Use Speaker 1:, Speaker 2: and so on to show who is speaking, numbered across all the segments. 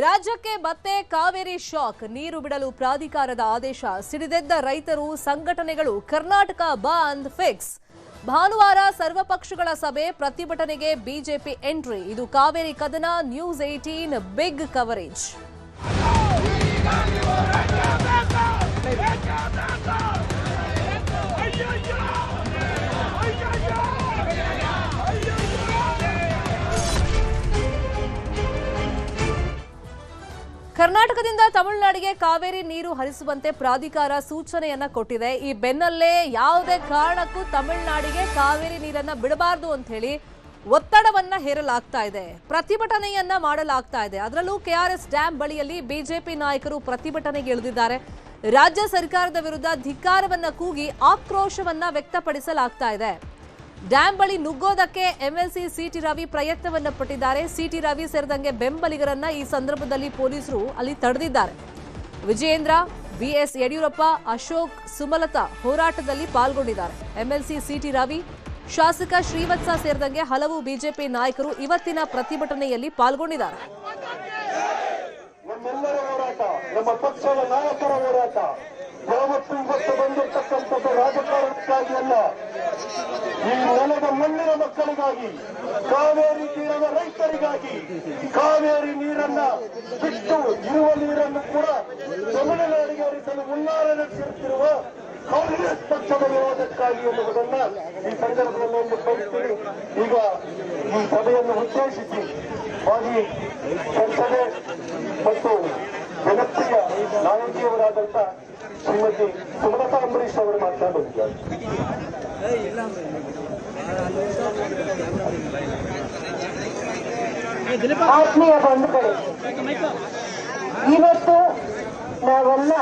Speaker 1: ರಾಜ್ಯಕ್ಕೆ ಮತ್ತೆ ಕಾವೇರಿ ಶಾಕ್. ನೀರು ಬಿಡಲು ಪ್ರಾಧಿಕಾರದ ಆದೇಶ. ಸಿಡಿದೆದ್ದ ರೈತರು, ಸಂಘಟನೆಗಳು. ಕರ್ನಾಟಕ ಬಂದ್ ಫಿಕ್ಸ್. ಭಾನುವಾರ ಸರ್ವಪಕ್ಷಗಳ ಸಭೆ, ಪ್ರತಿಭಟನೆಗೆ ಬಿಜೆಪಿ ಎಂಟ್ರಿ. ಇದು ಕಾವೇರಿ ಕದನ. News 18 big coverage. ಕರ್ನಾಟಕದಿಂದ ತಮಿಳುನಾಡಿಗೆ ಕಾವೇರಿ ನೀರು ಹರಿಸುವಂತೆ ಪ್ರಾಧಿಕಾರ ಸೂಚನೆಯನ್ನ ಕೊಟ್ಟಿದೆ. ಈ ಬೆನ್ನಲ್ಲೇ ಯಾವುದೇ ಕಾರಣಕ್ಕೂ ತಮಿಳುನಾಡಿಗೆ ಕಾವೇರಿ ನೀರನ್ನ ಬಿಡಬಾರದು ಅಂತ ಹೇಳಿ ಒತ್ತಡವನ್ನ ಹೇರಲಾಗ್ತಾ ಇದೆ. ಪ್ರತಿಭಟನೆಯನ್ನ ಮಾಡಲಾಗ್ತಾ ಇದೆ. ಅದರಲ್ಲೂ ಕೆಆರ್ಎಸ್ ಡ್ಯಾಂ ಬಳಿಯಲ್ಲಿ ಬಿಜೆಪಿ ನಾಯಕರು ಪ್ರತಿಭಟನೆಗೆ ಇಳಿದಿದ್ದಾರೆ. ರಾಜ್ಯ ಸರ್ಕಾರದ ವಿರುದ್ಧ ಧಿಕ್ಕಾರವನ್ನ ಕೂಗಿ ಆಕ್ರೋಶವನ್ನ ವ್ಯಕ್ತಪಡಿಸಲಾಗ್ತಾ ಇದೆ. ಡ್ಯಾಂ ಬಳಿ ನುಗ್ಗೋದಕ್ಕೆ ಎಂಎಲ್ಸಿ ಸಿಟಿ ರವಿ ಪ್ರಯತ್ನವನ್ನ ಪಟ್ಟಿದ್ದಾರೆ. ಸಿಟಿ ರವಿ ಸೇರಿದಂಗೆ ಬೆಂಬಲಿಗರನ್ನ ಈ ಸಂದರ್ಭದಲ್ಲಿ ಪೊಲೀಸರು ಅಲ್ಲಿ ತಡೆದಿದ್ದಾರೆ. ವಿಜಯೇಂದ್ರ, ಬಿಎಸ್ ಯಡಿಯೂರಪ್ಪ, ಅಶೋಕ್, ಸುಮಲತಾ ಹೋರಾಟದಲ್ಲಿ ಪಾಲ್ಗೊಂಡಿದ್ದಾರೆ. ಎಂಎಲ್ಸಿ ಸಿಟಿ ರವಿ, ಶಾಸಕ ಶ್ರೀವತ್ಸ ಸೇರಿದಂಗೆ ಹಲವು ಬಿಜೆಪಿ ನಾಯಕರು ಇವತ್ತಿನ ಪ್ರತಿಭಟನೆಯಲ್ಲಿ ಪಾಲ್ಗೊಂಡಿದ್ದಾರೆ.
Speaker 2: ನಮ್ಮೆಲ್ಲರ ಹೋರಾಟ, ನಮ್ಮ ಪಕ್ಷದ ನಾಯಕರ ಹೋರಾಟ ಯಾವತ್ತೂ ಇವತ್ತು ಬಂದಿರತಕ್ಕಂಥದ್ದು ರಾಜಕಾರಣಕ್ಕಾಗಿ ಅಲ್ಲ, ಈ ನೆಲದ ಮಣ್ಣಿನ ಮಕ್ಕಳಿಗಾಗಿ, ಕಾವೇರಿ ತೀರದ ರೈತರಿಗಾಗಿ, ಕಾವೇರಿ ನೀರನ್ನ ಬಿಟ್ಟು ಇರುವ ನೀರನ್ನು ಕೂಡ ತಮಿಳುನಾಡಿಗೆ ಹರಿಸಲು ಹುನ್ನಾರ ನಡೆಸುತ್ತಿರುವ ಕಾಂಗ್ರೆಸ್ ಪಕ್ಷದ ವಿರೋಧಕ್ಕಾಗಿ ಎನ್ನುವುದನ್ನ ಈ ಸಂದರ್ಭದಲ್ಲಿ ಒಂದು ಬಯಸ್ತೀನಿ. ಈಗ ಈ ಸಭೆಯನ್ನು ಉದ್ದೇಶಿಸಿ ಮಾಜಿ ಸಂಸದೆ ಮತ್ತು ಜನಪ್ರಿಯ ನಾಯಕಿಯವರಾದಂಥ ಶ್ರೀಮತಿ ಸುಮಲತಾ ಅಂಬರೀಶ್ ಅವರು ಮಾತನಾಡುತ್ತಿದ್ದಾರೆ.
Speaker 3: ಆತ್ಮೀಯ ಬಂಧುಗಳೇ, ಇವತ್ತು ನಾವೆಲ್ಲ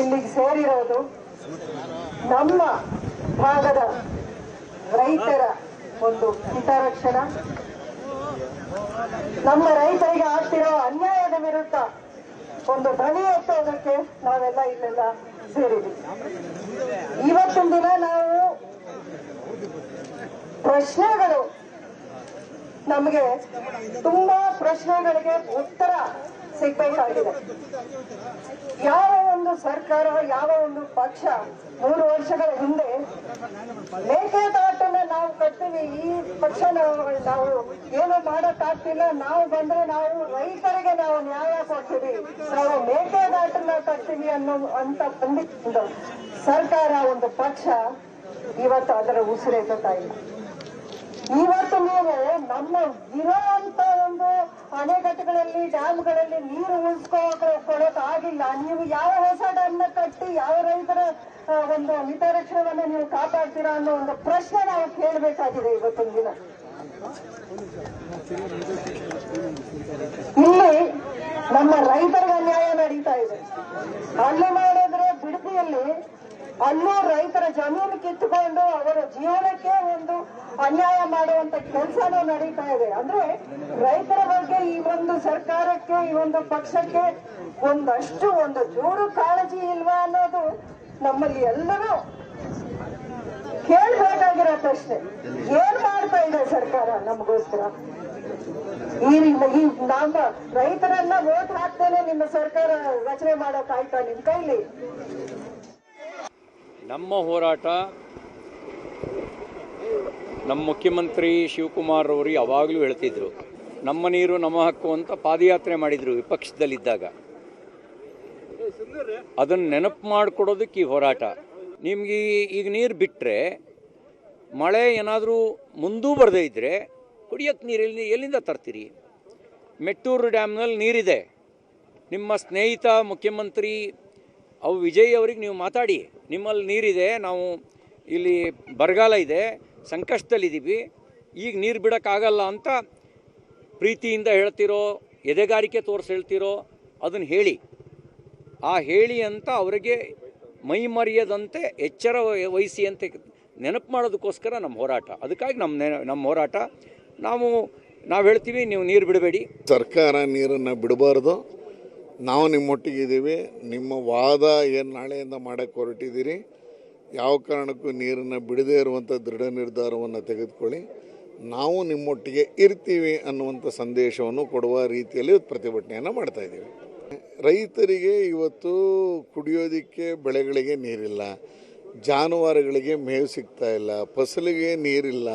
Speaker 3: ಇಲ್ಲಿಗೆ ಸೇರಿರೋದು ನಮ್ಮ ಭಾಗದ ರೈತರ ಒಂದು ಹಿತರಕ್ಷಣಾ, ನಮ್ಮ ರೈತರಿಗೆ ಆಗ್ತಿರೋ ಅನ್ಯಾಯದ ವಿರುದ್ಧ ಒಂದು ಧ್ವನಿ ಎತ್ತೋದಕ್ಕೆ ನಾವೆಲ್ಲ ಇಲ್ಲೆಲ್ಲ ಸೇರಿದ್ವಿ. ಇವತ್ತಿನ ದಿನ ನಾವು ಪ್ರಶ್ನೆಗಳು, ನಮಗೆ ತುಂಬಾ ಪ್ರಶ್ನೆಗಳಿಗೆ ಉತ್ತರ ಸಿಗ್ಬೇಕಾಗಿದೆ. ಯಾವ ಒಂದು ಸರ್ಕಾರ, ಯಾವ ಒಂದು ಪಕ್ಷ 3 ವರ್ಷಗಳ ಹಿಂದೆ ಮೇಕೆದಾಟನ್ನ ನಾವು ಕಟ್ತೀವಿ, ಈ ಪಕ್ಷ ನಾವು ಏನು ಮಾಡಕ್ಕಾಗ್ತಿಲ್ಲ, ನಾವು ಬಂದ್ರೆ ನಾವು ರೈತರಿಗೆ ನಾವು ನ್ಯಾಯ ಕೊಡ್ತೀವಿ, ನಾವು ಮೇಕೆದಾಟನ್ನ ಕಟ್ತೀವಿ ಅಂತ ಬಂದಿದ್ದು ಸರ್ಕಾರ, ಒಂದು ಪಕ್ಷ ಇವತ್ತು ಅದರ ಉಸಿರೆತ್ತಾ ಇಲ್ಲ. ಇವತ್ತು ನೀವು ನಮ್ಮ ಇರುವಂತ ಒಂದು ಅಣೆಕಟ್ಟುಗಳಲ್ಲಿ, ಡ್ಯಾಮ್ಗಳಲ್ಲಿ ನೀರು ಉಳಿಸ್ಕೊಳಕ್ ಆಗಿಲ್ಲ. ನೀವು ಯಾವ ಹೊಸ ಡ್ಯಾಮ್ನ ಕಟ್ಟಿ ಯಾವ ರೈತರ ಒಂದು ಹಿತರಕ್ಷಣೆಯನ್ನ ನೀವು ಕಾಪಾಡ್ತೀರಾ ಅನ್ನೋ ಒಂದು ಪ್ರಶ್ನೆ ನಾವು ಕೇಳಬೇಕಾಗಿದೆ ಇವತ್ತಿನ ದಿನ. ಇಲ್ಲಿ ನಮ್ಮ ರೈತರಿಗೆ ಅನ್ಯಾಯ ನಡೀತಾ ಇದೆ. ಅಲ್ಲಿ ಮಾಡಿದ್ರೆ ಬಿಡದಿಯಲ್ಲಿ ಅಲ್ಲೂ ರೈತರ ಜಮೀನು ಕಿತ್ತುಕೊಂಡು ಅವರ ಜೀವನಕ್ಕೆ ಒಂದು ಅನ್ಯಾಯ ಮಾಡುವಂತ ಕೆಲಸನೂ ನಡೀತಾ ಇದೆ. ಅಂದ್ರೆ ರೈತರ ಬಗ್ಗೆ ಈ ಒಂದು ಸರ್ಕಾರಕ್ಕೆ, ಈ ಒಂದು ಪಕ್ಷಕ್ಕೆ ಒಂದಷ್ಟು ಒಂದು ಚೂರು ಕಾಳಜಿ ಇಲ್ವಾ ಅನ್ನೋದು ನಮ್ಮಲ್ಲಿ ಎಲ್ಲರೂ ಕೇಳಬೇಕಾಗಿರೋ ಪ್ರಶ್ನೆ. ಏನ್ ಮಾಡ್ತಾ ಇದೆ ಸರ್ಕಾರ ನಮಗೋಸ್ಕರ? ಈ ನಮ್ಮ ರೈತರನ್ನ ವೋಟ್ ಹಾಕ್ತೇನೆ ನಿಮ್ಮ ಸರ್ಕಾರ ರಚನೆ ಮಾಡೋಕ್ಕಾಯ್ತಾ ನಿಮ್ ಕೈಲಿ?
Speaker 4: ನಮ್ಮ ಹೋರಾಟ, ನಮ್ಮ ಮುಖ್ಯಮಂತ್ರಿ ಶಿವಕುಮಾರ್ ಅವರು ಯಾವಾಗಲೂ ಹೇಳ್ತಿದ್ರು, ನಮ್ಮ ನೀರು ನಮ್ಮ ಹಕ್ಕು ಅಂತ ಪಾದಯಾತ್ರೆ ಮಾಡಿದರು ವಿಪಕ್ಷದಲ್ಲಿದ್ದಾಗ. ಅದನ್ನು ನೆನಪು ಮಾಡಿಕೊಡೋದಕ್ಕೆ ಈ ಹೋರಾಟ. ನಿಮಗೆ ಈಗ ನೀರು ಬಿಟ್ಟರೆ, ಮಳೆ ಏನಾದರೂ ಮುಂದೂ ಬರದೇ ಇದ್ದರೆ ಕುಡಿಯೋಕ್ಕೆ ನೀರು ಎಲ್ಲಿಂದ ತರ್ತೀರಿ? ಮೆಟ್ಟೂರು ಡ್ಯಾಮ್ನಲ್ಲಿ ನೀರಿದೆ. ನಿಮ್ಮ ಸ್ನೇಹಿತ ಮುಖ್ಯಮಂತ್ರಿ ವಿಜಯ್ ಅವರಿಗೆ ನೀವು ಮಾತಾಡಿ, ನಿಮ್ಮಲ್ಲಿ ನೀರಿದೆ, ನಾವು ಇಲ್ಲಿ ಬರಗಾಲ ಇದೆ, ಸಂಕಷ್ಟದಲ್ಲಿದ್ದೀವಿ, ಈಗ ನೀರು ಬಿಡೋಕ್ಕಾಗಲ್ಲ ಅಂತ ಪ್ರೀತಿಯಿಂದ ಹೇಳ್ತಿರೋ, ಎದೆಗಾರಿಕೆ ತೋರಿಸಿ ಹೇಳ್ತಿರೋ, ಅದನ್ನು ಹೇಳಿ. ಆ ಹೇಳಿ ಅಂತ ಅವರಿಗೆ ಮೈ ಮರೆಯದಂತೆ ಎಚ್ಚರ ವಹಿಸಿ ಅಂತ ನೆನಪು ಮಾಡೋದಕ್ಕೋಸ್ಕರ ನಮ್ಮ ಹೋರಾಟ. ಅದಕ್ಕಾಗಿ ನಮ್ಮ ಹೋರಾಟ. ನಾವು ಹೇಳ್ತೀವಿ, ನೀವು ನೀರು ಬಿಡಬೇಡಿ.
Speaker 5: ಸರ್ಕಾರ ನೀರನ್ನು ಬಿಡಬಾರ್ದು. ನಾವು ನಿಮ್ಮೊಟ್ಟಿಗಿದ್ದೀವಿ. ನಿಮ್ಮ ವಾದ ಏನು ನಾಳೆಯಿಂದ ಮಾಡೋಕ್ಕೆ ಹೊರಟಿದ್ದೀರಿ, ಯಾವ ಕಾರಣಕ್ಕೂ ನೀರನ್ನು ಬಿಡದೇ ಇರುವಂಥ ದೃಢ ನಿರ್ಧಾರವನ್ನು ತೆಗೆದುಕೊಳ್ಳಿ. ನಾವು ನಿಮ್ಮೊಟ್ಟಿಗೆ ಇರ್ತೀವಿ ಅನ್ನುವಂಥ ಸಂದೇಶವನ್ನು ಕೊಡುವ ರೀತಿಯಲ್ಲಿ ಪ್ರತಿಭಟನೆಯನ್ನು ಮಾಡ್ತಾಯಿದ್ದೀವಿ. ರೈತರಿಗೆ ಇವತ್ತು ಕುಡಿಯೋದಕ್ಕೆ ಬೆಳೆಗಳಿಗೆ ನೀರಿಲ್ಲ, ಜಾನುವಾರುಗಳಿಗೆ ಮೇವು ಸಿಗ್ತಾ ಇಲ್ಲ, ಫಸಲಿಗೆ ನೀರಿಲ್ಲ,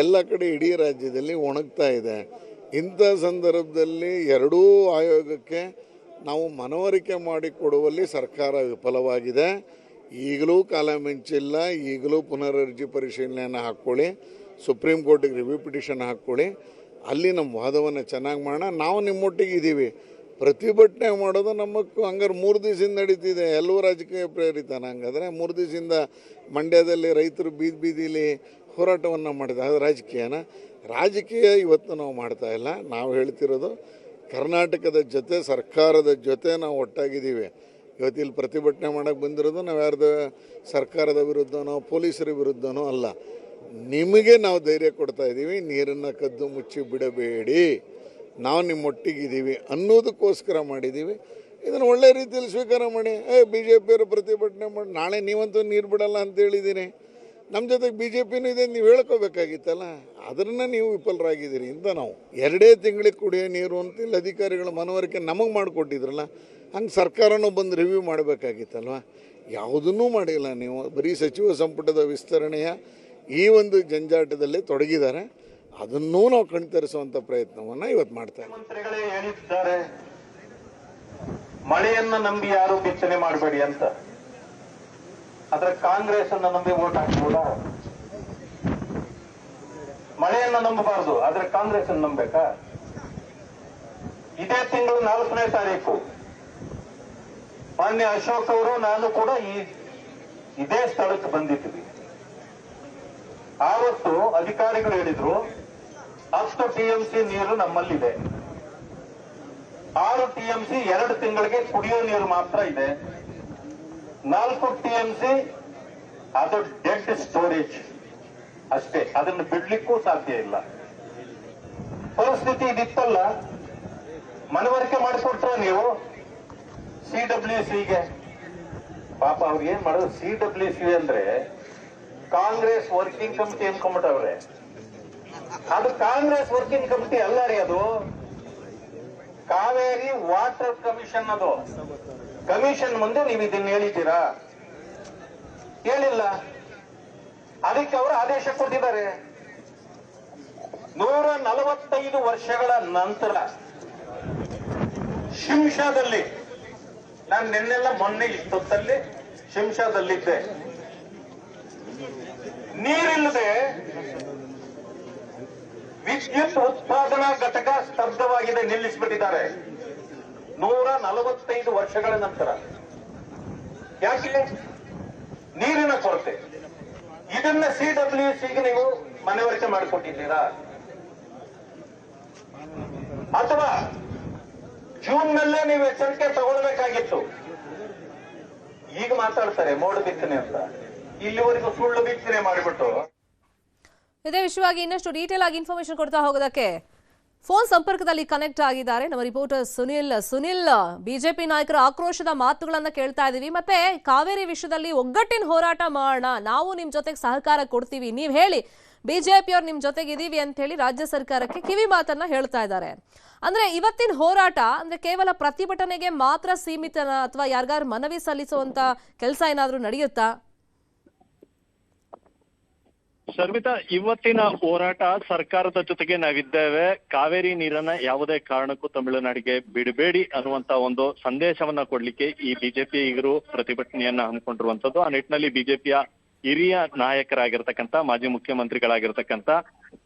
Speaker 5: ಎಲ್ಲ ಕಡೆ ಇಡೀ ರಾಜ್ಯದಲ್ಲಿ ಒಣಗ್ತಾ ಇದೆ. ಇಂಥ ಸಂದರ್ಭದಲ್ಲಿ ಎರಡೂ ಆಯೋಗಕ್ಕೆ ನಾವು ಮನವರಿಕೆ ಮಾಡಿಕೊಡುವಲ್ಲಿ ಸರ್ಕಾರ ವಿಫಲವಾಗಿದೆ. ಈಗಲೂ ಕಾಲ ಮಿಂಚಿಲ್ಲ, ಈಗಲೂ ಪುನರರ್ಜಿ ಪರಿಶೀಲನೆಯನ್ನು ಹಾಕ್ಕೊಳ್ಳಿ, ಸುಪ್ರೀಂ ಕೋರ್ಟಿಗೆ ರಿವ್ಯೂ ಪಿಟಿಷನ್ ಹಾಕ್ಕೊಳ್ಳಿ, ಅಲ್ಲಿ ನಮ್ಮ ವಾದವನ್ನು ಚೆನ್ನಾಗಿ ಮಾಡೋಣ. ನಾವು ನಿಮ್ಮೊಟ್ಟಿಗೆ ಇದ್ದೀವಿ. ಪ್ರತಿಭಟನೆ ಮಾಡೋದು ನಮಗೆ ಹಂಗಾರೆ 3 ದಿವಸದಿಂದ ನಡೀತಿದೆ, ಎಲ್ಲವೂ ರಾಜಕೀಯ ಪ್ರೇರಿತನ. ಹಂಗಾದ್ರೆ 3 ದಿವಸದಿಂದ ಮಂಡ್ಯದಲ್ಲಿ ರೈತರು ಬೀದಿಲಿ ಹೋರಾಟವನ್ನು ಮಾಡಿದ ಅದು ರಾಜಕೀಯನ? ರಾಜಕೀಯ ಇವತ್ತು ನಾವು ಮಾಡ್ತಾ ಇಲ್ಲ. ನಾವು ಹೇಳ್ತಿರೋದು ಕರ್ನಾಟಕದ ಜೊತೆ, ಸರ್ಕಾರದ ಜೊತೆ ನಾವು ಒಟ್ಟಾಗಿದ್ದೀವಿ. ಇವತ್ತು ಇಲ್ಲಿ ಪ್ರತಿಭಟನೆ ಮಾಡೋಕ್ಕೆ ಬಂದಿರೋದು ನಾವು ಯಾರ್ದು ಸರ್ಕಾರದ ವಿರುದ್ಧನೋ ಪೊಲೀಸರ ವಿರುದ್ಧನೋ ಅಲ್ಲ, ನಿಮಗೆ ನಾವು ಧೈರ್ಯ ಕೊಡ್ತಾ ಇದ್ದೀವಿ. ನೀರನ್ನು ಕದ್ದು ಮುಚ್ಚಿ ಬಿಡಬೇಡಿ, ನಾವು ನಿಮ್ಮೊಟ್ಟಿಗಿದ್ದೀವಿ ಅನ್ನೋದಕ್ಕೋಸ್ಕರ ಮಾಡಿದ್ದೀವಿ. ಇದನ್ನು ಒಳ್ಳೆ ರೀತಿಯಲ್ಲಿ ಸ್ವೀಕಾರ ಮಾಡಿ. BJPಯವರು ಪ್ರತಿಭಟನೆ ಮಾಡಿ, ನಾಳೆ ನೀವಂತೂ ನೀರು ಬಿಡಲ್ಲ ಅಂತ ಹೇಳಿದ್ದೀನಿ, ನಮ್ಮ ಜೊತೆಗೆ BJPನೂ ಇದೆ ನೀವು ಹೇಳ್ಕೋಬೇಕಾಗಿತ್ತಲ್ಲ, ಅದನ್ನು ನೀವು ವಿಫಲರಾಗಿದ್ದೀರಿ ಅಂತ. ನಾವು 2 ತಿಂಗಳಿಗೆ ಕುಡಿಯೋ ನೀರು ಅಂತ ಇಲ್ಲಿ ಅಧಿಕಾರಿಗಳ ಮನವರಿಕೆ ನಮಗೆ ಮಾಡಿಕೊಟ್ಟಿದ್ರಲ್ಲ, ಹಂಗೆ ಸರ್ಕಾರನೂ ಬಂದು ರಿವ್ಯೂ ಮಾಡಬೇಕಾಗಿತ್ತಲ್ವ. ಯಾವುದನ್ನೂ ಮಾಡಿಲ್ಲ. ನೀವು ಬರೀ ಸಚಿವ ಸಂಪುಟದ ವಿಸ್ತರಣೆಯ ಈ ಒಂದು ಜಂಜಾಟದಲ್ಲಿ ತೊಡಗಿದ್ದಾರೆ. ಅದನ್ನೂ ನಾವು ಕಣ್ತರಿಸುವಂಥ ಪ್ರಯತ್ನವನ್ನು ಇವತ್ತು ಮಾಡ್ತಾರೆ.
Speaker 2: ಮಂತ್ರಿಗಳೇ ಹೇಳಿದ್ದಾರೆ, ಮಳೆಯನ್ನ ನಂಬಿ ಯಾರು ಬಿತ್ತನೆ ಮಾಡಬೇಡಿ ಅಂತ. ಆದ್ರೆ ಕಾಂಗ್ರೆಸ್ ಅನ್ನ ನಂಬಿ ವೋಟ್ ಹಾಕ್ಬೋದ? ಮಳೆಯನ್ನ ನಂಬಬಾರದು, ಆದ್ರೆ ಕಾಂಗ್ರೆಸ್ ಅನ್ನು ನಂಬೇಕಾ? ಇದೇ ತಿಂಗಳು 4ನೇ ತಾರೀಕು ಮಾನ್ಯ ಅಶೋಕ್ ಅವರು ನಾನು ಕೂಡ ಇದೇ ಸ್ಥಳಕ್ಕೆ ಬಂದಿದ್ವಿ. ಆವತ್ತು ಅಧಿಕಾರಿಗಳು ಹೇಳಿದ್ರು 10 TMC ನೀರು ನಮ್ಮಲ್ಲಿದೆ, 6 TMC 2 ತಿಂಗಳಿಗೆ ಕುಡಿಯೋ ನೀರು ಮಾತ್ರ ಇದೆ, 4 TMC ಅದು ಡೆಡ್ ಸ್ಟೋರೇಜ್ ಅಷ್ಟೇ, ಅದನ್ನು ಬಿಡ್ಲಿಕ್ಕೂ ಸಾಧ್ಯ ಇಲ್ಲ. ಪರಿಸ್ಥಿತಿ ಇದಿತ್ತಲ್ಲ, ಮನವರಿಕೆ ಮಾಡಿಕೊಟ್ರ ನೀವು CWCಗೆ. ಪಾಪ ಅವ್ರು ಏನ್ ಮಾಡೋದು? CWC ಅಂದ್ರೆ ಕಾಂಗ್ರೆಸ್ ವರ್ಕಿಂಗ್ ಕಮಿಟಿ ಅನ್ಕೊಂಡ್ಬಿಟ್ಟವ್ರೆ. ಅದು ಕಾಂಗ್ರೆಸ್ ವರ್ಕಿಂಗ್ ಕಮಿಟಿ ಅಲ್ಲ ರೀ, ಅದು ಕಾವೇರಿ ವಾಟರ್ ಕಮಿಷನ್. ಅದು ಕಮಿಷನ್ ಮುಂದೆ ನೀವು ಇದನ್ನ ಹೇಳಿದ್ದೀರಾ? ಹೇಳಿಲ್ಲ. ಅದಕ್ಕೆ ಅವರು ಆದೇಶ ಕೊಟ್ಟಿದ್ದಾರೆ. 145 ವರ್ಷಗಳ ನಂತರ ಶಿಂಷಾದಲ್ಲಿ, ನಾನು ನಿನ್ನೆಲ್ಲ ಮೊನ್ನೆ ಇಷ್ಟೊತ್ತಲ್ಲಿ ಶಿಂಷಾದಲ್ಲಿದ್ದೆ, ನೀರಿಲ್ಲದೆ ವಿದ್ಯುತ್ ಉತ್ಪಾದನಾ ಘಟಕ ಸ್ತಬ್ಧವಾಗಿದೆ, ನಿಲ್ಲಿಸಿಬಿಟ್ಟಿದ್ದಾರೆ 145 ವರ್ಷಗಳ ನಂತರ. ಯಾಕೆ? ನೀರಿನ ಕೊರತೆ. ಇದನ್ನ CWCಗೆ ನೀವು ಮನವರಿಕೆ ಮಾಡಿಕೊಟ್ಟಿದ್ದೀರಾ? ಅಥವಾ ಜೂನ್ನಲ್ಲೇ ನೀವು ಎಚ್ಚರಿಕೆ ತಗೊಳ್ಬೇಕಾಗಿತ್ತು. ಈಗ ಮಾತಾಡ್ತಾರೆ ಮೋಡ ಬಿತ್ತನೆ ಅಂತ, ಇಲ್ಲಿವರೆಗೂ ಸುಳ್ಳು ಬಿತ್ತನೆ ಮಾಡಿಬಿಟ್ಟು.
Speaker 1: ಇದೇ ವಿಷಯವಾಗಿ ಇನ್ನಷ್ಟು ಡೀಟೇಲ್ ಆಗಿ ಇನ್ಫಾರ್ಮೇಶನ್ ಕೊಡ್ತಾ ಹೋಗೋದಕ್ಕೆ ಫೋನ್ ಸಂಪರ್ಕದಲ್ಲಿ ಕನೆಕ್ಟ್ ಆಗಿದ್ದಾರೆ ನಮ್ಮ ರಿಪೋರ್ಟರ್ ಸುನಿಲ್. ಬಿಜೆಪಿ ನಾಯಕರ ಆಕ್ರೋಶದ ಮಾತುಗಳನ್ನ ಕೇಳ್ತಾ ಇದೀವಿ. ಮತ್ತೆ ಕಾವೇರಿ ವಿಷಯದಲ್ಲಿ ಒಗ್ಗಟ್ಟಿನ ಹೋರಾಟ ಮಾಡೋಣ, ನಾವು ನಿಮ್ ಜೊತೆಗೆ ಸಹಕಾರ ಕೊಡ್ತೀವಿ, ನೀವ್ ಹೇಳಿ ಬಿಜೆಪಿಯವ್ರು ನಿಮ್ ಜೊತೆಗೆ ಇದೀವಿ ಅಂತ ಹೇಳಿ ರಾಜ್ಯ ಸರ್ಕಾರಕ್ಕೆ ಕಿವಿ ಮಾತನ್ನ ಹೇಳ್ತಾ ಇದ್ದಾರೆ. ಅಂದ್ರೆ ಇವತ್ತಿನ ಹೋರಾಟ ಅಂದ್ರೆ ಕೇವಲ ಪ್ರತಿಭಟನೆಗೆ ಮಾತ್ರ ಸೀಮಿತನ, ಅಥವಾ ಯಾರಿಗಾರು ಮನವಿ ಸಲ್ಲಿಸುವಂತ ಕೆಲಸ ಏನಾದ್ರೂ ನಡೆಯುತ್ತಾ?
Speaker 6: ಶರ್ಮಿತಾ, ಇವತ್ತಿನ ಹೋರಾಟ ಸರ್ಕಾರದ ಜೊತೆಗೆ ನಾವಿದ್ದೇವೆ, ಕಾವೇರಿ ನೀರನ್ನ ಯಾವುದೇ ಕಾರಣಕ್ಕೂ ತಮಿಳುನಾಡಿಗೆ ಬಿಡಬೇಡಿ ಅನ್ನುವಂತ ಒಂದು ಸಂದೇಶವನ್ನ ಕೊಡ್ಲಿಕ್ಕೆ ಈ ಬಿಜೆಪಿ ಈಗರು ಪ್ರತಿಭಟನೆಯನ್ನ ಹಮ್ಮಿಕೊಂಡಿರುವಂತದ್ದು. ಆ ನಿಟ್ಟಿನಲ್ಲಿ ಬಿಜೆಪಿಯ ಹಿರಿಯ ನಾಯಕರಾಗಿರ್ತಕ್ಕಂಥ ಮಾಜಿ ಮುಖ್ಯಮಂತ್ರಿಗಳಾಗಿರ್ತಕ್ಕಂಥ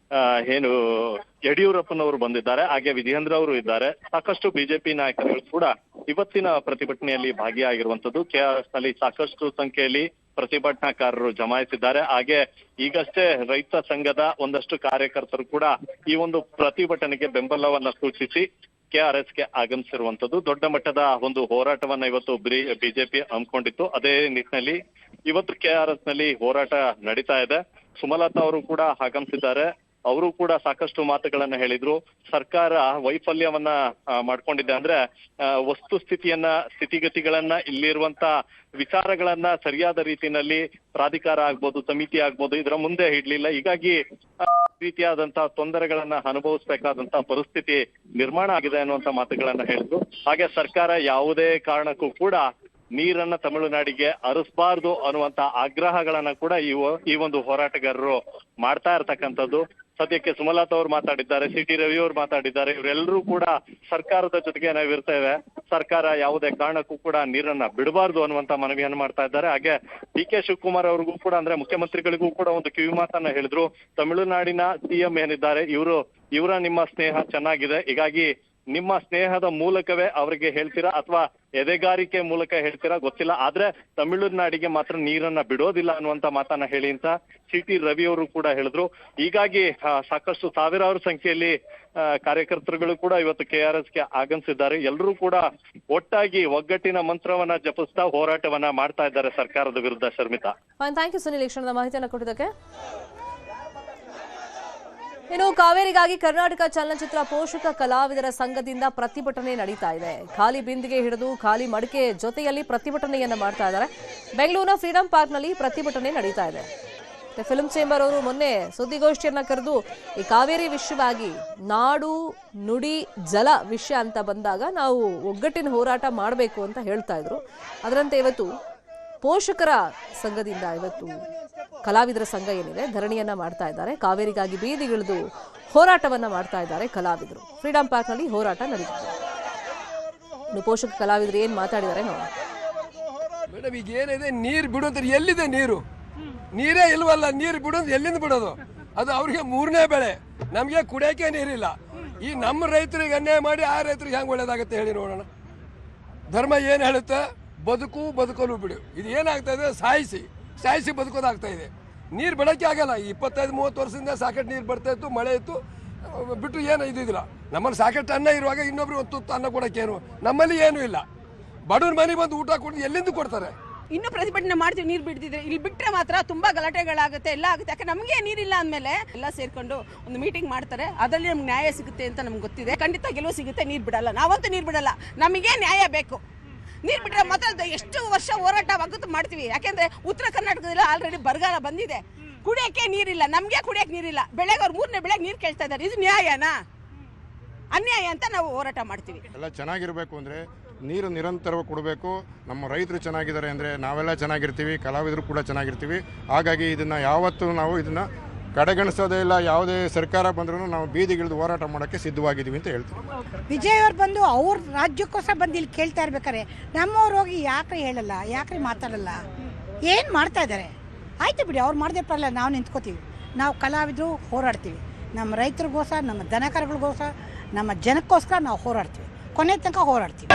Speaker 6: ಏನು ಯಡಿಯೂರಪ್ಪನವರು ಬಂದಿದ್ದಾರೆ, ಹಾಗೆ ವಿಜಯೇಂದ್ರ ಅವರು ಇದ್ದಾರೆ. ಸಾಕಷ್ಟು ಬಿಜೆಪಿ ನಾಯಕರುಗಳು ಕೂಡ ಇವತ್ತಿನ ಪ್ರತಿಭಟನೆಯಲ್ಲಿ ಭಾಗಿಯಾಗಿರುವಂತದ್ದು. KRS ನಲ್ಲಿ ಸಾಕಷ್ಟು ಸಂಖ್ಯೆಯಲ್ಲಿ ಪ್ರತಿಭಟನಾಕಾರರು ಜಮಾಯಿಸಿದ್ದಾರೆ. ಹಾಗೆ ಈಗಷ್ಟೇ ರೈತ ಸಂಘದ ಒಂದಷ್ಟು ಕಾರ್ಯಕರ್ತರು ಕೂಡ ಈ ಒಂದು ಪ್ರತಿಭಟನೆಗೆ ಬೆಂಬಲವನ್ನ ಸೂಚಿಸಿ KRSಗೆ ಆಗಮಿಸಿರುವಂತದ್ದು. ದೊಡ್ಡ ಮಟ್ಟದ ಒಂದು ಹೋರಾಟವನ್ನ ಇವತ್ತು ಬಿಜೆಪಿ ಹಮ್ಮಿಕೊಂಡಿತ್ತು. ಅದೇ ನಿಟ್ಟಿನಲ್ಲಿ ಇವತ್ತು KRS ನಲ್ಲಿ ಹೋರಾಟ ನಡೀತಾ ಇದೆ. ಸುಮಲತಾ ಅವರು ಕೂಡ ಆಗಮಿಸಿದ್ದಾರೆ. ಅವರು ಕೂಡ ಸಾಕಷ್ಟು ಮಾತುಗಳನ್ನ ಹೇಳಿದ್ರು. ಸರ್ಕಾರ ವೈಫಲ್ಯವನ್ನ ಮಾಡ್ಕೊಂಡಿದೆ, ಅಂದ್ರೆ ಸ್ಥಿತಿಗತಿಗಳನ್ನ ಇಲ್ಲಿರುವಂತ ವಿಚಾರಗಳನ್ನ ಸರಿಯಾದ ರೀತಿಯಲ್ಲಿ ಪ್ರಾಧಿಕಾರ ಆಗ್ಬೋದು, ಸಮಿತಿ ಆಗ್ಬೋದು, ಇದರ ಮುಂದೆ ಇಡ್ಲಿಲ್ಲ. ಹೀಗಾಗಿ ರೀತಿಯಾದಂತಹ ತೊಂದರೆಗಳನ್ನ ಅನುಭವಿಸಬೇಕಾದಂತ ಪರಿಸ್ಥಿತಿ ನಿರ್ಮಾಣ ಆಗಿದೆ ಅನ್ನುವಂತ ಮಾತುಗಳನ್ನ ಹೇಳಿದ್ರು. ಹಾಗೆ ಸರ್ಕಾರ ಯಾವುದೇ ಕಾರಣಕ್ಕೂ ಕೂಡ ನೀರನ್ನ ತಮಿಳುನಾಡಿಗೆ ಹರಿಸಬಾರ್ದು ಅನ್ನುವಂತ ಆಗ್ರಹಗಳನ್ನ ಕೂಡ ಈ ಒಂದು ಹೋರಾಟಗಾರರು ಮಾಡ್ತಾ ಇರ್ತಕ್ಕಂಥದ್ದು. ಸದ್ಯಕ್ಕೆ ಸುಮಲತಾ ಅವರು ಮಾತಾಡಿದ್ದಾರೆ, ಸಿಟಿ ರವಿ ಅವರು ಮಾತಾಡಿದ್ದಾರೆ. ಇವರೆಲ್ಲರೂ ಕೂಡ ಸರ್ಕಾರದ ಜೊತೆಗೆ ನಾವಿರ್ತೇವೆ, ಸರ್ಕಾರ ಯಾವುದೇ ಕಾರಣಕ್ಕೂ ಕೂಡ ನೀರನ್ನ ಬಿಡಬಾರ್ದು ಅನ್ನುವಂತ ಮನವಿಯನ್ನು ಮಾಡ್ತಾ ಇದ್ದಾರೆ. ಹಾಗೆ ಡಿ.ಕೆ. ಶಿವಕುಮಾರ್ ಅವ್ರಿಗೂ ಕೂಡ ಅಂದ್ರೆ ಮುಖ್ಯಮಂತ್ರಿಗಳಿಗೂ ಕೂಡ ಒಂದು ಕಿವಿ ಮಾತನ್ನ ಹೇಳಿದ್ರು. ತಮಿಳುನಾಡಿನ ಸಿಎಂ ಏನಿದ್ದಾರೆ ಇವರ ನಿಮ್ಮ ಸ್ನೇಹ ಚೆನ್ನಾಗಿದೆ, ಹೀಗಾಗಿ ನಿಮ್ಮ ಸ್ನೇಹದ ಮೂಲಕವೇ ಅವರಿಗೆ ಹೇಳ್ತೀರಾ ಅಥವಾ ಎದೆಗಾರಿಕೆ ಮೂಲಕ ಹೇಳ್ತೀರಾ ಗೊತ್ತಿಲ್ಲ, ಆದ್ರೆ ತಮಿಳುನಾಡಿಗೆ ಮಾತ್ರ ನೀರನ್ನ ಬಿಡೋದಿಲ್ಲ ಅನ್ನುವಂತ ಮಾತನ್ನ ಹೇಳಿ ಅಂತ ಸಿಟಿ ರವಿ ಅವರು ಕೂಡ ಹೇಳಿದ್ರು. ಹೀಗಾಗಿ ಸಾಕಷ್ಟು ಸಾವಿರಾರು ಸಂಖ್ಯೆಯಲ್ಲಿ ಕಾರ್ಯಕರ್ತರುಗಳು ಕೂಡ ಇವತ್ತು KRSಗೆ ಆಗಮಿಸಿದ್ದಾರೆ. ಎಲ್ಲರೂ ಕೂಡ ಒಟ್ಟಾಗಿ ಒಗ್ಗಟ್ಟಿನ ಮಂತ್ರವನ್ನ ಜಪಿಸ್ತಾ ಹೋರಾಟವನ್ನ ಮಾಡ್ತಾ ಇದ್ದಾರೆ ಸರ್ಕಾರದ ವಿರುದ್ಧ. ಶರ್ಮಿತಾ,
Speaker 1: ಥ್ಯಾಂಕ್ ಯು ಸುನಿಲ್, ಈ ಕ್ಷಣದ ಮಾಹಿತಿಯನ್ನು ಕೊಟ್ಟಿದ್ದಕ್ಕೆ. ಇನ್ನು ಕಾವೇರಿಗಾಗಿ ಕರ್ನಾಟಕ ಚಲನಚಿತ್ರ ಪೋಷಕ ಕಲಾವಿದರ ಸಂಘದಿಂದ ಪ್ರತಿಭಟನೆ ನಡೀತಾ ಇದೆ. ಖಾಲಿ ಬಿಂದಿಗೆ ಹಿಡಿದು ಖಾಲಿ ಮಡಿಕೆ ಜೊತೆಯಲ್ಲಿ ಪ್ರತಿಭಟನೆಯನ್ನ ಮಾಡ್ತಾ ಇದ್ದಾರೆ. ಬೆಂಗಳೂರಿನ ಫ್ರೀಡಂ ಪಾರ್ಕ್ನಲ್ಲಿ ಪ್ರತಿಭಟನೆ ನಡೀತಾ ಇದೆ. ಫಿಲ್ಮ್ ಚೇಂಬರ್ ಅವರು ಮೊನ್ನೆ ಸುದ್ದಿಗೋಷ್ಠಿಯನ್ನ ಕರೆದು ಈ ಕಾವೇರಿ ವಿಷಯವಾಗಿ ನಾಡು ನುಡಿ ಜಲ ವಿಷಯ ಅಂತ ಬಂದಾಗ ನಾವು ಒಗ್ಗಟ್ಟಿನ ಹೋರಾಟ ಮಾಡಬೇಕು ಅಂತ ಹೇಳ್ತಾ ಇದ್ರು. ಅದರಂತೆ ಇವತ್ತು ಪೋಷಕರ ಸಂಘದಿಂದ ಇವತ್ತು ಕಲಾವಿದರ ಸಂಘ ಏನಿದೆ ಧರಣಿಯನ್ನ ಮಾಡ್ತಾ ಇದ್ದಾರೆ. ಕಾವೇರಿಗಾಗಿ ಬೀದಿಗಿಳಿದು ಹೋರಾಟವನ್ನ ಮಾಡ್ತಾ ಇದ್ದಾರೆ ಕಲಾವಿದರು. ಫ್ರೀಡಂ ಪಾರ್ಕ್ನಲ್ಲಿ ಹೋರಾಟ ನಡೀತಿದೆ. ಇನ್ನು ಪೋಷಕ ಕಲಾವಿದರು ಏನ್ ಮಾತಾಡಿದ್ದಾರೆ ನೋಡಿ.
Speaker 7: ಮೇಡಮ್, ಈಗ ಏನಿದೆ ನೀರು ಬಿಡೋದ್ರೆ ಎಲ್ಲಿದೆ ನೀರೇ ಇಲ್ವಲ್ಲ. ನೀರು ಬಿಡೋದು ಎಲ್ಲಿಂದ ಬಿಡೋದು? ಅದು ಅವ್ರಿಗೆ 3ನೇ ಬೆಳೆ, ನಮಗೆ ಕುಡಿಯೋಕೆ ನೀರಿಲ್ಲ. ಈ ನಮ್ಮ ರೈತರಿಗೆ ಅನ್ಯಾಯ ಮಾಡಿ ಆ ರೈತರಿಗೆ ಹೆಂಗೆ ಒಳ್ಳೇದಾಗುತ್ತೆ ಹೇಳಿ ನೋಡೋಣ. ಧರ್ಮ ಏನು ಹೇಳುತ್ತೆ? ಬದುಕಲು ಬಿಡು. ಇದು ಏನಾಗ್ತಾ ಇದೆ? ಸಾಯಿಸಿ ಬದುಕೋದಾಗ್ತಾ ಇದೆ. ನೀರು ಬಿಡೋಕ್ಕೆ ಆಗಲ್ಲ. 25-30 ವರ್ಷದಿಂದ ಸಾಕಷ್ಟು ನೀರು ಬರ್ತಾ ಇತ್ತು, ಮಳೆ ಇತ್ತು, ಬಿಟ್ಟು ಏನು ಇದಿಲ್ಲ. ನಮ್ಮಲ್ಲಿ ಸಾಕಷ್ಟು ಅನ್ನ ಇರುವಾಗ ಇನ್ನೊಬ್ರು ಒಂದು ತುತ್ತು ಅನ್ನ ಕೊಡೋಕ್ಕೇನು? ನಮ್ಮಲ್ಲಿ ಏನೂ ಇಲ್ಲ. ಬಡವ್ರ ಮನೆಗೆ ಬಂದು ಊಟ ಕೊಟ್ಟು ಎಲ್ಲಿಂದ ಕೊಡ್ತಾರೆ?
Speaker 8: ಇನ್ನೂ ಪ್ರತಿಭಟನೆ ಮಾಡ್ತೀವಿ ನೀರು ಬಿಡ್ತಿದ್ರೆ. ಇಲ್ಲಿ ಬಿಟ್ಟರೆ ಮಾತ್ರ ತುಂಬಾ ಗಲಾಟೆಗಳಾಗುತ್ತೆ, ಎಲ್ಲ ಆಗುತ್ತೆ. ಯಾಕೆ ನಮಗೆ ನೀರಿಲ್ಲ ಅಂದಮೇಲೆ ಎಲ್ಲ ಸೇರ್ಕೊಂಡು ಒಂದು ಮೀಟಿಂಗ್ ಮಾಡ್ತಾರೆ. ಅದರಲ್ಲಿ ನಮ್ಗೆ ನ್ಯಾಯ ಸಿಗುತ್ತೆ ಅಂತ ನಮ್ಗೆ ಗೊತ್ತಿದೆ. ಖಂಡಿತ ಗೆಲುವು ಸಿಗುತ್ತೆ. ನೀರು ಬಿಡಲ್ಲ, ನಾವಂತೂ ನೀರು ಬಿಡಲ್ಲ. ನಮಗೆ ನ್ಯಾಯ ಬೇಕು. ನೀರು ಬಿಟ್ಟರೆ ಮಾತ್ರ ಎಷ್ಟು ವರ್ಷ ಹೋರಾಟ ಆಗುತ್ತೆ ಮಾಡ್ತೀವಿ. ಯಾಕೆಂದ್ರೆ ಉತ್ತರ ಕರ್ನಾಟಕದಲ್ಲಿ ಆಲ್ರೆಡಿ ಬರಗಾಲ ಬಂದಿದೆ, ಕುಡಿಯೋಕ್ಕೆ ನೀರಿಲ್ಲ. ನಮಗೆ ಕುಡಿಯೋಕೆ ನೀರಿಲ್ಲ. ಬೆಳೆಗೆ ಅವ್ರು 3ನೇ ಬೆಳೆಗೆ ನೀರು ಕೇಳ್ತಾ ಇದ್ದಾರೆ. ಇದು ನ್ಯಾಯನಾ? ಅನ್ಯಾಯ ಅಂತ ನಾವು ಹೋರಾಟ ಮಾಡ್ತೀವಿ.
Speaker 9: ಎಲ್ಲ ಚೆನ್ನಾಗಿರಬೇಕು ಅಂದರೆ ನೀರು ನಿರಂತರವಾಗಿ ಕೊಡಬೇಕು. ನಮ್ಮ ರೈತರು ಚೆನ್ನಾಗಿದ್ದಾರೆ ಅಂದರೆ ನಾವೆಲ್ಲ ಚೆನ್ನಾಗಿರ್ತೀವಿ, ಕಲಾವಿದರು ಕೂಡ ಚೆನ್ನಾಗಿರ್ತೀವಿ. ಹಾಗಾಗಿ ಇದನ್ನು ಯಾವತ್ತೂ ನಾವು ಇದನ್ನು ಕಡೆಗಣಿಸೋದೇ ಇಲ್ಲ. ಯಾವುದೇ ಸರ್ಕಾರ ಬಂದರೂ ನಾವು ಬೀದಿಗಿಳಿದು ಹೋರಾಟ ಮಾಡೋಕ್ಕೆ ಸಿದ್ಧವಾಗಿದ್ದೀವಿ ಅಂತ ಹೇಳ್ತೀವಿ.
Speaker 10: ವಿಜಯ್ ಅವ್ರು ಬಂದು ಅವ್ರ ರಾಜ್ಯಕ್ಕೋಸ್ಕರ ಬಂದು ಇಲ್ಲಿ ಕೇಳ್ತಾ ಇರ್ಬೇಕಾರೆ ನಮ್ಮವ್ರು ಹೋಗಿ ಯಾಕ್ರಿ ಹೇಳಲ್ಲ, ಯಾಕ್ರಿ ಮಾತಾಡಲ್ಲ, ಏನು ಮಾಡ್ತಾ ಇದ್ದಾರೆ? ಆಯ್ತು ಬಿಡಿ, ಅವ್ರು ಮಾಡದೇ ಪರಲ್ಲ, ನಾವು ನಿಂತ್ಕೋತೀವಿ. ನಾವು ಕಲಾವಿದರು ಹೋರಾಡ್ತೀವಿ. ನಮ್ಮ ರೈತರಿಗೋಸ್ಕರ, ನಮ್ಮ ದನಕರುಗಳಿಗೋಸ್ಕರ, ನಮ್ಮ ಜನಕ್ಕೋಸ್ಕರ ನಾವು ಹೋರಾಡ್ತೀವಿ. ಕೊನೆ ತನಕ ಹೋರಾಡ್ತೀವಿ.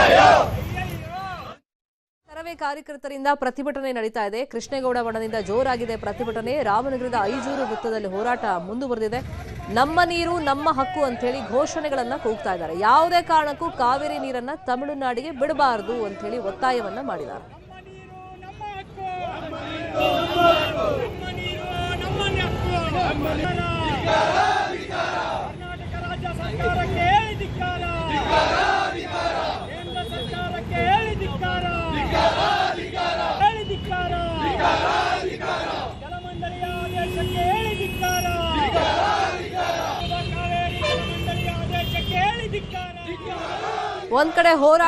Speaker 1: ಕರವೇ ಕಾರ್ಯಕರ್ತರಿಂದ ಪ್ರತಿಭಟನೆ ನಡೀತಾ ಇದೆ. ಕೃಷ್ಣೇಗೌಡ ಬಣದಿಂದ ಜೋರಾಗಿದೆ ಪ್ರತಿಭಟನೆ. ರಾಮನಗರದ ಐಜೂರು ವೃತ್ತದಲ್ಲಿ ಹೋರಾಟ ಮುಂದುವರೆದಿದೆ. ನಮ್ಮ ನೀರು ನಮ್ಮ ಹಕ್ಕು ಅಂತ ಹೇಳಿ ಘೋಷಣೆಗಳನ್ನ ಕೂಗ್ತಾ ಇದ್ದಾರೆ. ಯಾವುದೇ ಕಾರಣಕ್ಕೂ ಕಾವೇರಿ ನೀರನ್ನ ತಮಿಳುನಾಡಿಗೆ ಬಿಡಬಾರದು ಅಂತ ಹೇಳಿ ಒತ್ತಾಯವನ್ನ ಮಾಡಿದ್ದಾರೆ. ಒಂದ್ ಕಡೆ ಹೋರಾಟ